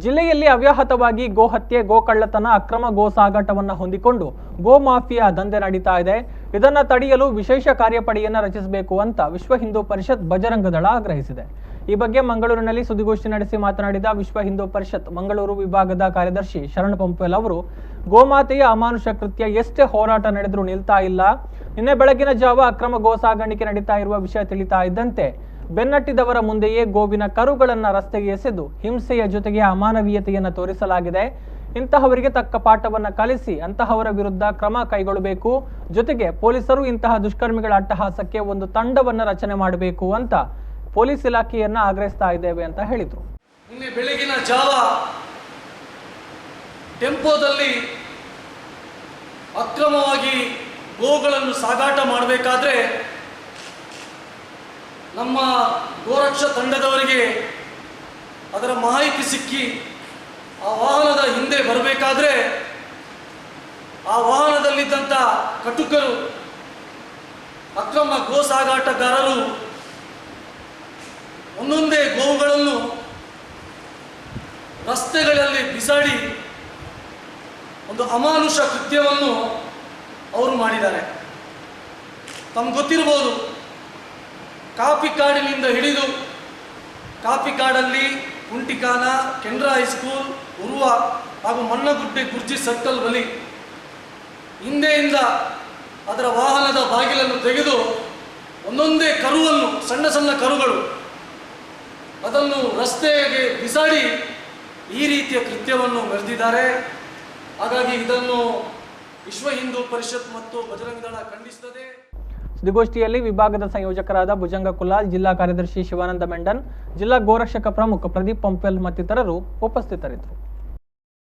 ಜಿಲ್ಲೆಯಲ್ಲಿ ಅವ್ಯಾಹತವಾಗಿ ಗೋ ಹತ್ಯೆ, ಗೋ ಕಳ್ಳತನ, ಅಕ್ರಮ ಗೋ ಸಾಗಾಟವನ್ನು ಹೊಂದಿಕೊಂಡು ಗೋ ಮಾಫಿಯಾ ದಂಧೆ ನಡೀತಾ ಇದೆ. ಇದನ್ನು ತಡೆಯಲು ವಿಶೇಷ ಕಾರ್ಯಪಡೆಯನ್ನು ರಚಿಸಬೇಕು ಅಂತ ವಿಶ್ವ ಹಿಂದೂ ಪರಿಷತ್ ಬಜರಂಗ ದಳ ಆಗ್ರಹಿಸಿದೆ. ಈ ಬಗ್ಗೆ ಮಂಗಳೂರಿನಲ್ಲಿ ಸುದ್ದಿಗೋಷ್ಠಿ ನಡೆಸಿ ಮಾತನಾಡಿದ ವಿಶ್ವ ಹಿಂದೂ ಪರಿಷತ್ ಮಂಗಳೂರು ವಿಭಾಗದ ಕಾರ್ಯದರ್ಶಿ ಶರಣ್ ಪಂಪೆಲ್ ಅವರು, ಗೋಮಾತೆಯ ಅಮಾನುಷ ಕೃತ್ಯ ಎಷ್ಟೇ ಹೋರಾಟ ನಡೆದರೂ ನಿಲ್ತಾ ಇಲ್ಲ. ನಿನ್ನೆ ಬೆಳಗಿನ ಜಾವ ಅಕ್ರಮ ಗೋ ಸಾಗಾಣಿಕೆ ನಡೀತಾ ಇರುವ ವಿಷಯ ತಿಳಿತಾ ಇದ್ದಂತೆ ಬೆನ್ನಟ್ಟಿದವರ ಮುಂದೆಯೇ ಗೋವಿನ ಕರುಗಳನ್ನು ರಸ್ತೆಗೆ ಎಸೆದು ಹಿಂಸೆಯ ಜೊತೆಗೆ ಅಮಾನವೀಯತೆಯನ್ನು ತೋರಿಸಲಾಗಿದೆ. ಇಂತಹವರಿಗೆ ತಕ್ಕ ಪಾಠವನ್ನು ಕಲಿಸಿ ಅಂತಹವರ ವಿರುದ್ಧ ಕ್ರಮ ಕೈಗೊಳ್ಳಬೇಕು. ಜೊತೆಗೆ ಪೊಲೀಸರು ಇಂತಹ ದುಷ್ಕರ್ಮಿಗಳ ಅಟ್ಟಹಾಸಕ್ಕೆ ಒಂದು ತಂಡವನ್ನು ರಚನೆ ಮಾಡಬೇಕು ಅಂತ ಪೊಲೀಸ್ ಇಲಾಖೆಯನ್ನ ಆಗ್ರಹಿಸ್ತಾ ಇದ್ದೇವೆ ಅಂತ ಹೇಳಿದರು. ನಿನ್ನೆ ಬೆಳಗಿನ ಜಾವ ಟೆಂಪೋದಲ್ಲಿ ಅಕ್ರಮವಾಗಿ ಗೋಗಳನ್ನು ಸಾಗಾಟ ಮಾಡಬೇಕಾದ್ರೆ ನಮ್ಮ ಗೋರಕ್ಷಾ ತಂಡದವರಿಗೆ ಅದರ ಮಾಹಿತಿ ಸಿಕ್ಕಿ ಆ ವಾಹನದ ಹಿಂದೆ ಬರಬೇಕಾದ್ರೆ ಆ ವಾಹನದಲ್ಲಿದ್ದಂಥ ಕಟುಕರು, ಅಕ್ರಮ ಗೋ ಸಾಗಾಟಗಾರರು ಒಂದೊಂದೇ ಗೋವುಗಳನ್ನು ರಸ್ತೆಗಳಲ್ಲಿ ಬಿಸಾಡಿ ಒಂದು ಅಮಾನುಷ ಕೃತ್ಯವನ್ನು ಅವರು ಮಾಡಿದ್ದಾರೆ. ತಮ್ಗೆ ಗೊತ್ತಿರ್ಬೋದು, ಕಾಪಿ ಕಾಡಿನಿಂದ ಹಿಡಿದು ಕಾಪಿ ಕಾಡಲ್ಲಿ ಕುಂಟಿಕಾನ, ಕೆನರಾ ಹೈಸ್ಕೂಲ್, ಉರ್ವ ಹಾಗೂ ಮಣ್ಣಗುಡ್ಡೆ ಗುರ್ಜಿ ಸರ್ಕಲ್ ಬಳಿ ಹಿಂದೆಯಿಂದ ಅದರ ವಾಹನದ ಬಾಗಿಲನ್ನು ತೆಗೆದು ಒಂದೊಂದೇ ಕರುವನ್ನು, ಸಣ್ಣ ಸಣ್ಣ ಕರುಗಳು, ಅದನ್ನು ರಸ್ತೆಗೆ ಬಿಸಾಡಿ ಈ ರೀತಿಯ ಕೃತ್ಯವನ್ನು ಮೆರೆದಿದ್ದಾರೆ. ಹಾಗಾಗಿ ಇದನ್ನು ವಿಶ್ವ ಹಿಂದೂ ಪರಿಷತ್ ಮತ್ತು ಬಜರಂಗ ದಳ ಖಂಡಿಸುತ್ತದೆ. ಸುದ್ದಿಗೋಷ್ಠಿಯಲ್ಲಿ ವಿಭಾಗದ ಸಂಯೋಜಕರಾದ ಭುಜಂಗ ಕುಲಾಲ್, ಜಿಲ್ಲಾ ಕಾರ್ಯದರ್ಶಿ ಶಿವಾನಂದ ಮೆಂಡನ್, ಜಿಲ್ಲಾ ಗೋರಕ್ಷಕ ಪ್ರಮುಖ ಪ್ರದೀಪ್ ಪಂಪೆಲ್ ಮತ್ತಿತರರು ಉಪಸ್ಥಿತರಿದ್ದರು.